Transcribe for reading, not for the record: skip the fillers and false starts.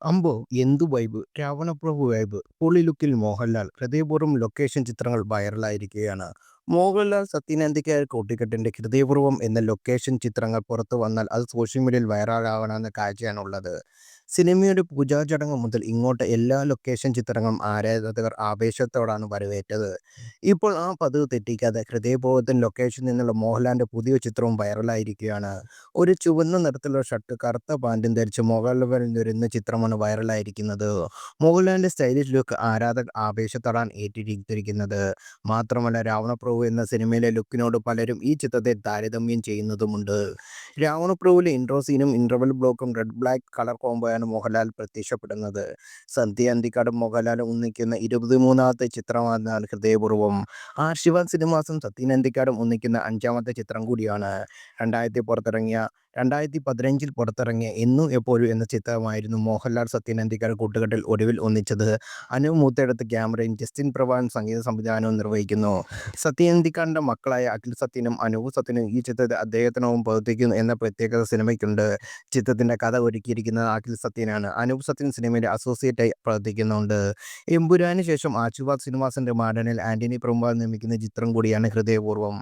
അമ്പോ! എന്തു vibe! Ravanaprabhu vibe. പൊളി ലുക്കിൽ മോഹൻലാൽ. ഹൃദയപൂർവ്വം ലൊക്കേഷൻ ചിത്രങ്ങൾ വൈറലായിരിക്കുകയാണ്. മോഹൻലാൽ സത്യൻ അന്തിക്കാട് കൂട്ടുകെട്ടിന്റെ ഹൃദയപൂർവ്വം എന്ന ലൊക്കേഷൻ ചിത്രങ്ങൾ പുറത്തു വന്നാൽ അത് സോഷ്യൽ മീഡിയയിൽ വൈറലാവണമെന്ന കാഴ്ചയാണുള്ളത്. സിനിമയുടെ പൂജാചടങ്ങ് മുതൽ ഇങ്ങോട്ട് എല്ലാ ലൊക്കേഷൻ ചിത്രങ്ങളും ആരാധകർ ആവേശത്തോടാണ് വരവേറ്റത്. ഇപ്പോൾ ആ പതിവ് തെറ്റിക്കാതെ ഹൃദയപൂർവ്വത്തിന് ലൊക്കേഷനിൽ നിന്നുള്ള മോഹൻലാലിന്റെ പുതിയ ചിത്രവും വൈറലായിരിക്കുകയാണ്. ഒരു ചുവന്ന നിറത്തിലുള്ള ഷർട്ട് കറുത്ത പാന്റും ധരിച്ച് മോഹൻലാൽ വരുന്ന ചിത്രമാണ് വൈറലായിരിക്കുന്നത്. മോഹൻലാലിന്റെ സ്റ്റൈലിഷ് ലുക്ക് ആരാധകർ ആവേശത്തോടാണ് ഏറ്റെടുത്തിരിക്കുന്നത്. മാത്രമല്ല രാവണപ്രഭു എന്ന സിനിമയിലെ ലുക്കിനോട് പലരും ഈ ചിത്രത്തെ താരതമ്യം ചെയ്യുന്നതുമുണ്ട്. രാവണപ്രഭുവിലെ ഇൻട്രോ സീനും ഇന്റർവെൽ ബ്ലോക്കും റെഡ് ബ്ലാക്ക് കളർ കോംബോയാണ് മോഹൻലാൽ പ്രത്യക്ഷപ്പെടുന്നത്. സന്ധ്യ അന്തിക്കാടും മോഹൻലാലും ഒന്നിക്കുന്ന 23ാമത്തെ ചിത്രമാണ് ഹൃദയപൂർവ്വം. ആശീർവാദ് സിനിമാസും സത്യൻ അന്തിക്കാടും ഒന്നിക്കുന്ന 5ാമത്തെ ചിത്രം കൂടിയാണ്. 2015-ൽ പുറത്തിറങ്ങിയ എന്നും എപ്പോഴും എന്ന ചിത്രമായിരുന്നു മോഹൻലാൽ സത്യൻ അന്തിക്കാട് കൂട്ടുകെട്ടിൽ ഒടുവിൽ ഒന്നിച്ചത്. അനൂപ് മൂത്തേടത്ത് ക്യാമറയും ജസ്റ്റിൻ പ്രഭാകരൻ സംഗീത സംവിധാനവും നിർവഹിക്കുന്നു. സത്യൻ അന്തിക്കാടിന്റെ മക്കളായ അഖിൽ സത്യനും അനൂപ് സത്യനും ഈ ചിത്രത്തിൽ അദ്ദേഹത്തിനൊപ്പം പ്രവർത്തിക്കുന്നു എന്ന പ്രത്യേകത സിനിമയ്ക്കുണ്ട്. ചിത്രത്തിന്റെ കഥ ഒരുക്കിയിരിക്കുന്നത് അഖിൽ സത്യനാണ്. അനൂപ് സത്യൻ സിനിമയിൽ അസോസിയേറ്റായി പ്രവർത്തിക്കുന്നുണ്ട്. എമ്പുരാന് ശേഷം ആശീർവാദ് സിനിമാസിന്റെ ബാനറിൽ ആന്റണി പെരുമ്പാവൂർ നിർമ്മിക്കുന്ന ചിത്രം കൂടിയാണ് ഹൃദയപൂർവ്വം.